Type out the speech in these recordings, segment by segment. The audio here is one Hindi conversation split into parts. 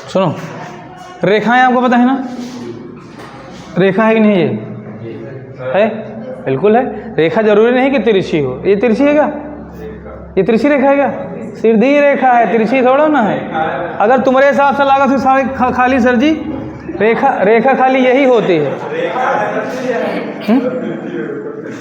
सुनो, रेखाएं आपको पता है ना, रेखा है कि नहीं? ये है, बिल्कुल है। रेखा जरूरी नहीं कि तिरछी हो। ये तिरछी है क्या? ये तिरछी रेखा है क्या? सीधी रेखा है, तिरछी थोड़ा ना है। अगर तुम्हारे हिसाब से लगा तो सारे खाली सर जी, रेखा खाली यही होती है।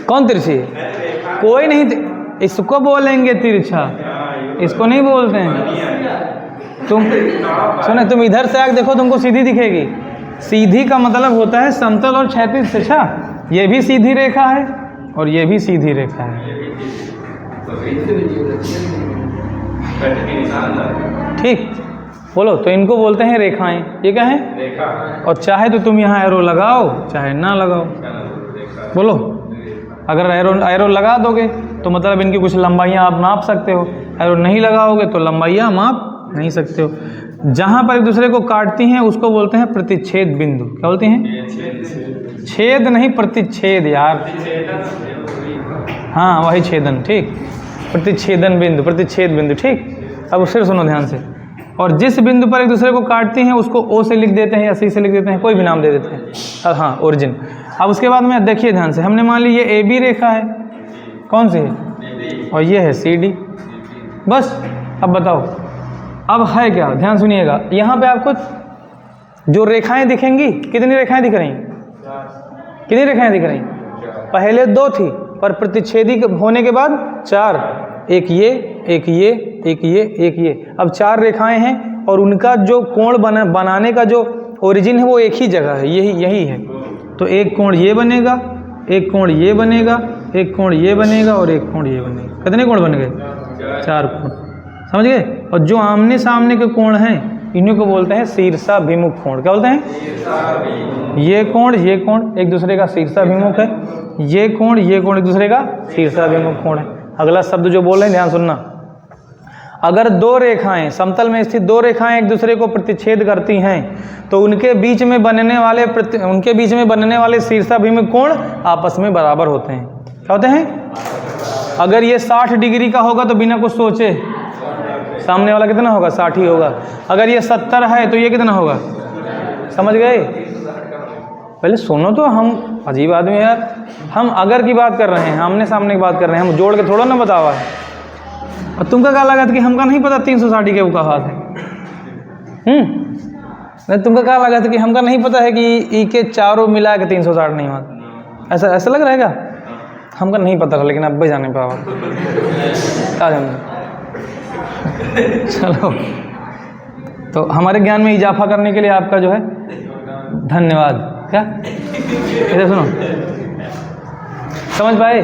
कौन तिरछी है? कोई नहीं। इसको बोलेंगे तिरछा, इसको नहीं बोलते हैं। तुम सुने, तुम इधर से आके देखो, तुमको सीधी दिखेगी। सीधी का मतलब होता है समतल और क्षैतिज तिरछा। ये भी सीधी रेखा है और ये भी सीधी रेखा है, ठीक। बोलो, तो इनको बोलते हैं रेखाएं। ये क्या है? रेखा। और चाहे तो तुम यहाँ एरो लगाओ, चाहे ना लगाओ। बोलो, अगर एरो लगा दोगे तो मतलब इनकी कुछ लंबाइयाँ आप नाप सकते हो। एरो नहीं लगाओगे तो लंबाइयाँ माप नहीं सकते हो। जहाँ पर एक दूसरे को काटती हैं उसको बोलते हैं प्रतिच्छेद बिंदु। क्या बोलती हैं? छेद नहीं, प्रतिच्छेद यार। हाँ, वही छेदन, ठीक। प्रतिच्छेदन बिंदु, प्रतिच्छेद बिंदु, ठीक। अब फिर सुनो ध्यान से। और जिस बिंदु पर एक दूसरे को काटती हैं उसको ओ से लिख देते हैं या सी से लिख देते हैं, कोई भी नाम दे देते हैं। हाँ, ओरिजिन। अब उसके बाद में देखिए ध्यान से, हमने मान ली ये ए बी रेखा है, कौन सी है? और ये है सी डी। बस। अब बताओ, अब है क्या? ध्यान सुनिएगा, यहाँ पे आपको जो रेखाएं दिखेंगी, कितनी रेखाएं दिख रही? कितनी रेखाएं दिख रही? पहले 2 थी, पर प्रतिच्छेदी होने के बाद 4। एक ये, एक ये, एक ये, एक ये। अब 4 रेखाएं हैं और उनका जो कोण बनाने का जो ओरिजिन है वो एक ही जगह है, यही है। तो एक कोण ये बनेगा, एक कोण ये बनेगा, एक कोण ये बनेगा और एक कोण ये बनेगा। कितने कोण बन गए? 4 कोण। समझ गए? और जो आमने सामने के कोण हैं इन्हीं को बोलते हैं शीर्षाभिमुख कोण। क्या बोलते हैं? ये कोण एक दूसरे का शीर्षाभिमुख है। ये कोण एक दूसरे का शीर्षाभिमुख कोण है। अगला शब्द जो बोल रहे हैं ध्यान सुनना। अगर 2 रेखाएं, समतल में स्थित 2 रेखाएं एक दूसरे को प्रतिच्छेद करती हैं तो उनके बीच में बनने वाले शीर्षाभिमुख कोण आपस में बराबर होते हैं। क्या होते हैं? अगर ये 60 डिग्री का होगा तो बिना कुछ सोचे सामने वाला कितना होगा? 60 ही होगा। अगर ये 70 है तो ये कितना होगा? समझ गए? पहले सुनो तो, हम अजीब आदमी यार। हम अगर की बात कर रहे हैं, आमने सामने की बात कर रहे हैं, हम जोड़ के थोड़ा ना बतावा है। और तुमका क्या लगा कि हमका नहीं पता 360 के का हाथ है? नहीं, तुमका क्या लगा था कि हमका नहीं पता है कि ई के चारों मिला के 360 नहीं हुआ? ऐसा लग रहा है क्या? हमका नहीं पता था, लेकिन अब भी जाने पावा। क्या जाने। चलो, तो हमारे ज्ञान में इजाफा करने के लिए आपका जो है धन्यवाद। क्या? इधर सुनो, समझ पाए?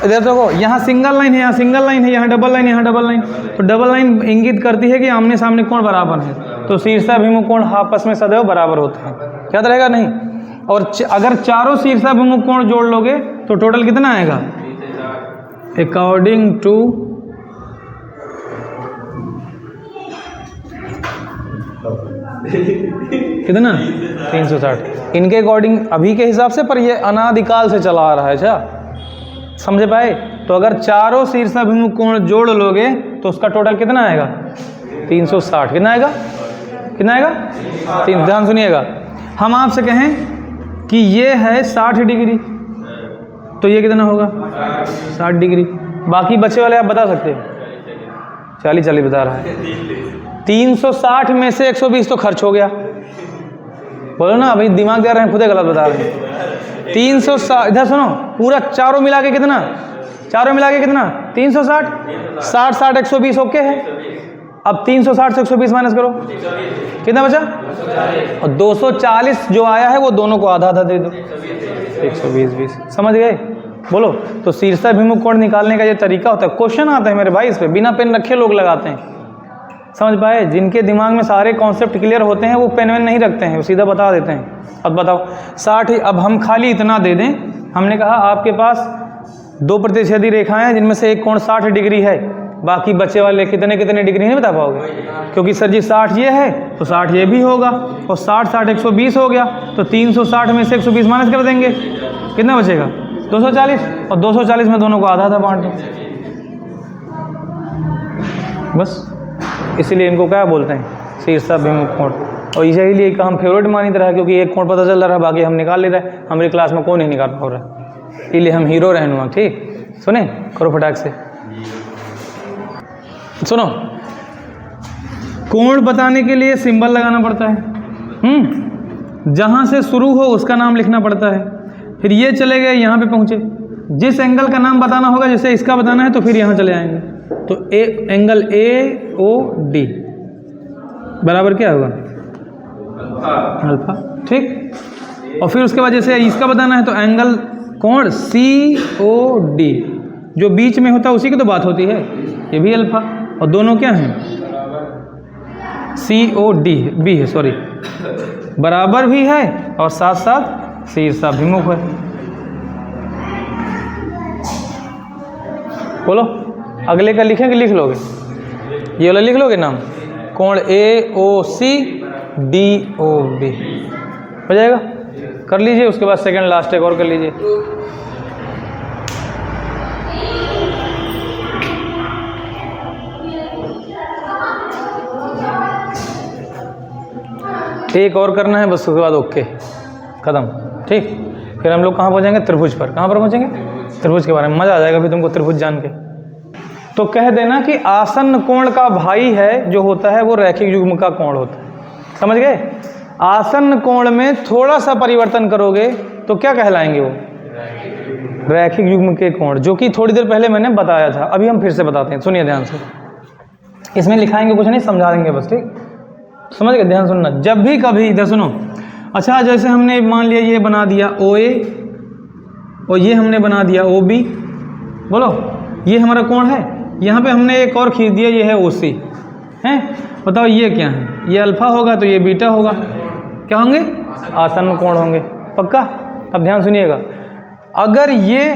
इधर देखो, यहाँ सिंगल लाइन है, यहाँ सिंगल लाइन है, यहाँ डबल लाइन, यहाँ डबल लाइन। तो डबल लाइन इंगित करती है कि आमने सामने कोण बराबर है, तो शीर्षाभिमुख कोण आपस में सदैव बराबर होते हैं। क्या रहेगा? नहीं। और अगर चारों शीर्षाभिमुख कोण जोड़ लोगे तो टोटल कितना आएगा? अकॉर्डिंग टू कितना? 360। इनके अकॉर्डिंग अभी के हिसाब से, पर ये अनादिकाल से चला आ रहा है। अच्छा, समझ पाए? तो अगर चारों शीर्षाभिमुख कोण जोड़ लोगे तो उसका टोटल कितना आएगा? 360। कितना आएगा? कितना आएगा? 3। ध्यान सुनिएगा, हम आपसे कहें कि ये है 60 डिग्री, तो ये कितना होगा? 60 डिग्री। बाकी बचे वाले आप बता सकते हो? 40 बता रहा है। 360 में से 120 तो खर्च हो गया। बोलो ना, अभी दिमाग दे रहे हैं, खुदे गलत बता रहे हैं। 360, इधर सुनो, पूरा चारों मिला के कितना? 360। 60 120 ओके है। अब 360 से 120 माइनस करो, कितना बचा? और 240 जो आया है वो दोनों को आधा आधा दे दो, 120। समझ गए? बोलो, तो शीर्षाभिमुख कोण निकालने का ये तरीका होता है। क्वेश्चन आता है मेरे भाई, इस पे बिना पेन रखे लोग लगाते हैं। समझ पाए? जिनके दिमाग में सारे कॉन्सेप्ट क्लियर होते हैं वो पेन वेन नहीं रखते हैं, वो सीधा बता देते हैं। अब बताओ 60। अब हम खाली इतना दे दें, हमने कहा आपके पास 2 प्रतिच्छेदी रेखाएं हैं जिनमें से एक कोण 60 डिग्री है, बाकी बचे वाले कितने डिग्री नहीं बता पाओगे, क्योंकि सर जी 60 ये है तो 60 ये भी होगा, और 60 120 हो गया, तो 360 में से 120 माइनस कर देंगे, कितना बचेगा? 240। और 240 में दोनों को आधा आधा बांट दो, बस। इसीलिए इनको क्या बोलते हैं? शीर्षाभिमुख कोण। और इसीलिए काम फेवरेट मानी रहा है, क्योंकि एक कोण पता चल रहा है, बाकी हम निकाल ले रहे हैं। हमारी क्लास में कौन नहीं निकाल पा रहा है, इसलिए हम हीरो रहनुमा। ठीक, सुने, करो फटाक से सुनो। कोण बताने के लिए सिंबल लगाना पड़ता है। जहाँ से शुरू हो उसका नाम लिखना पड़ता है। फिर ये चले गए, यहाँ पे पहुँचे, जिस एंगल का नाम बताना होगा, जैसे इसका बताना है तो फिर यहाँ चले आएंगे। तो एंगल AOD बराबर क्या होगा? अल्फा। ठीक, और फिर उसके बाद जैसे इसका बताना है तो एंगल कोण COD, जो बीच में होता है उसी की तो बात होती है, ये भी अल्फा। और दोनों क्या हैं? COD भी है, सॉरी, बराबर भी है और साथ साथ शीर्षाभिमुख है। बोलो, अगले का लिखेंगे, लिख लोगे? ये वाला लिख लोगे नाम, कोण AOC DOB हो जाएगा। कर लीजिए, उसके बाद सेकंड लास्ट एक और कर लीजिए। एक और करना है बस, उसके बाद ओके, खत्म। ठीक, फिर हम लोग कहाँ पहुँचेंगे? त्रिभुज पर। कहाँ पर पहुँचेंगे? त्रिभुज के बारे में मज़ा आ जाएगा फिर तुमको त्रिभुज जान के। तो कह देना कि आसन्न कोण का भाई है जो होता है वो रैखिक युग्म का कोण होता है। समझ गए? आसन्न कोण में थोड़ा सा परिवर्तन करोगे तो क्या कहलाएंगे? वो रैखिक युग्म के कोण, जो कि थोड़ी देर पहले मैंने बताया था। अभी हम फिर से बताते हैं, सुनिए ध्यान से। इसमें लिखाएंगे कुछ नहीं, समझा देंगे बस। ठीक, समझ गए? ध्यान सुनना। जब भी कभी, इधर सुनो। अच्छा, जैसे हमने मान लिया ये बना दिया OA और ये हमने बना दिया OB, बोलो, ये हमारा कोण है। यहाँ पे हमने एक और खींच दिया, ये है OC है। बताओ ये क्या है? ये अल्फा होगा तो ये बीटा होगा। क्या होंगे? आसन्न कोण होंगे। पक्का? अब ध्यान सुनिएगा। अगर ये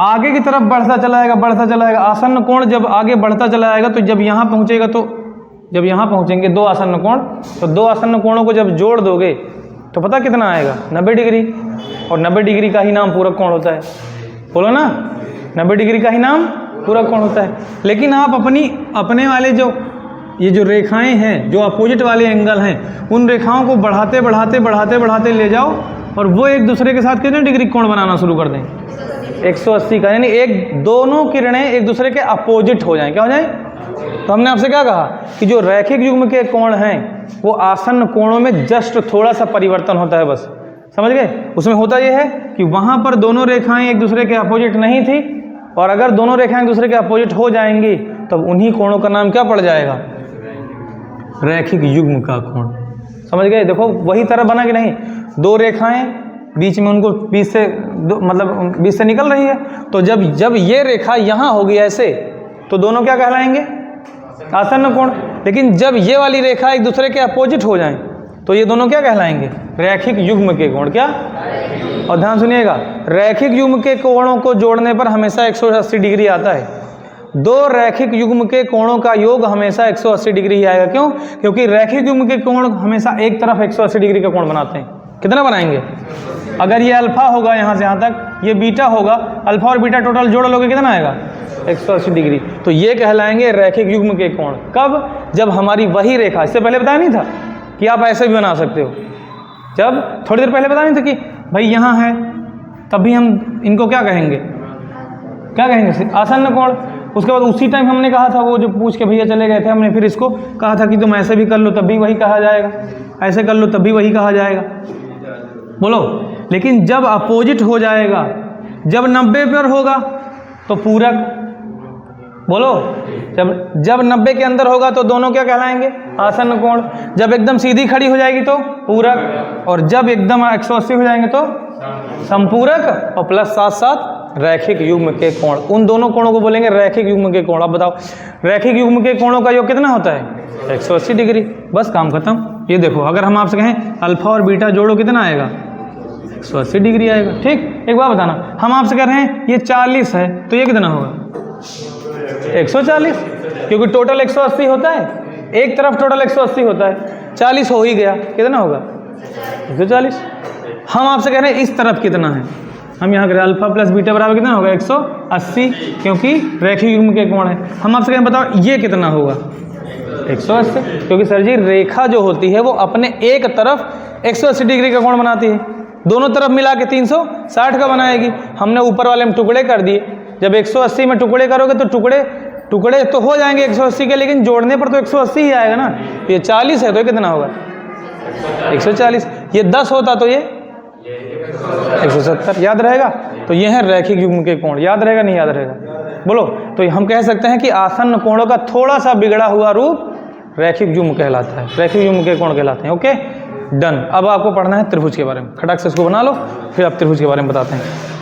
आगे की तरफ बढ़ता चला जाएगा, बढ़ता चला जाएगा, आसन्न कोण जब आगे बढ़ता चला जाएगा तो जब यहाँ पहुँचेगा, तो जब यहाँ पहुँचेंगे दो आसन्न कोण, तो दो आसन्न कोणों को जब जोड़ दोगे तो पता कितना आएगा? 90 डिग्री। और 90 डिग्री का ही नाम पूरक कोण होता है। बोलो ना, 90 डिग्री का ही नाम पूरक कोण होता है। लेकिन आप अपने वाले ये जो रेखाएं हैं, जो अपोजिट वाले एंगल हैं, उन रेखाओं को बढ़ाते बढ़ाते बढ़ाते बढ़ाते ले जाओ और वो एक दूसरे के साथ कितने डिग्री कोण बनाना शुरू कर दें? 180 का। यानी दोनों किरणें एक दूसरे के अपोजिट हो जाएं। क्या हो जाए? तो हमने आपसे क्या कहा कि जो रैखिक युग्म के कोण हैं वो आसन्न कोणों में जस्ट थोड़ा सा परिवर्तन होता है, बस। समझ गए? उसमें होता यह है कि वहां पर दोनों रेखाएं एक दूसरे के अपोजिट नहीं थी, और अगर दोनों रेखाएं एक दूसरे के अपोजिट हो जाएंगी तब उन्हीं कोणों का नाम क्या पड़ जाएगा? रैखिक युग्म का कोण। समझ गए? देखो वही तरह बना कि नहीं? दो रेखाएं बीच में, उनको बीच से निकल रही है, तो जब ये रेखा यहाँ होगी ऐसे, तो दोनों क्या कहलाएंगे? आसन्न कोण। लेकिन जब ये वाली रेखा एक दूसरे के अपोजिट हो जाएं तो ये दोनों क्या कहलाएंगे? रैखिक युग्म के कोण। क्या? और ध्यान सुनिएगा, रैखिक युग्म के कोणों को जोड़ने पर हमेशा 180 डिग्री आता है। दो रैखिक युग्म के कोणों का योग हमेशा 180 डिग्री ही आएगा। क्यों? क्योंकि रैखिक युग्म के कोण हमेशा एक तरफ 180 डिग्री का कोण बनाते हैं। कितना बनाएंगे? अगर ये अल्फा होगा यहाँ से यहाँ तक, ये बीटा होगा, अल्फा और बीटा टोटल जोड़ लोगे कितना आएगा? 180 डिग्री। तो ये कहलाएंगे रैखिक युग्म के कोण। कब? जब हमारी वही रेखा, इससे पहले बताया नहीं था कि आप ऐसे भी बना सकते हो। जब थोड़ी देर पहले बताया नहीं था कि भाई यहाँ है, तब भी हम इनको क्या कहेंगे? क्या कहेंगे? आसन्न कोण। उसके बाद उसी टाइम हमने कहा था, वो जो पूछ के भैया चले गए थे, हमने फिर इसको कहा था कि तुम ऐसे भी कर लो तब भी वही कहा जाएगा, ऐसे कर लो तब भी वही कहा जाएगा। बोलो। लेकिन जब अपोजिट हो जाएगा, जब 90 पर होगा तो पूरक। बोलो। जब 90 के अंदर होगा तो दोनों क्या कहलाएंगे? आसन्न कोण। जब एकदम सीधी खड़ी हो जाएगी तो पूरक, और जब एकदम 180 हो जाएंगे तो संपूरक, और प्लस साथ साथ रैखिक युग्म के कोण। उन दोनों कोणों को बोलेंगे रैखिक युग्म के कोण। अब बताओ, रैखिक युग्म के कोणों का योग कितना होता है? 180 डिग्री। बस काम खत्म। ये देखो, अगर हम आपसे कहें अल्फा और बीटा जोड़ो, कितना आएगा? 180 डिग्री आएगा। ठीक, एक बात बताना, हम आपसे कह रहे हैं ये 40 है, तो ये कितना होगा? 140, क्योंकि टोटल 180 होता है, एक तरफ टोटल 180 होता है, 40 हो ही गया, कितना होगा? 140। हम आपसे कह रहे हैं इस तरफ कितना है, हम यहाँ करें अल्फा प्लस बीटा बराबर कितना होगा? 180, क्योंकि रैखिक युग्म के कोण है। हम आपसे कहें बताओ ये कितना होगा? 180, क्योंकि सर जी रेखा जो होती है वो अपने एक तरफ 180 डिग्री का कोण बनाती है, दोनों तरफ मिला के 360 का बनाएगी। हमने ऊपर वाले में टुकड़े कर दिए, जब 180 में टुकड़े करोगे तो टुकड़े तो हो जाएंगे 180 के, लेकिन जोड़ने पर तो 180 ही आएगा ना। ये 40 है तो ये कितना होगा 140, ये 10 होता तो ये 170, याद रहेगा। तो ये है रैखिक युग्म के कोण, याद रहेगा नहीं याद रहेगा, बोलो। तो हम कह सकते हैं कि आसन्न कोणों का थोड़ा सा बिगड़ा हुआ रूप रैखिक युग्म कहलाता है, रैखिक युग्म के कोण कहलाते हैं। Okay done. अब आपको पढ़ना है त्रिभुज के बारे में, खटक से इसको बना लो, फिर आप त्रिभुज के बारे में बताते हैं।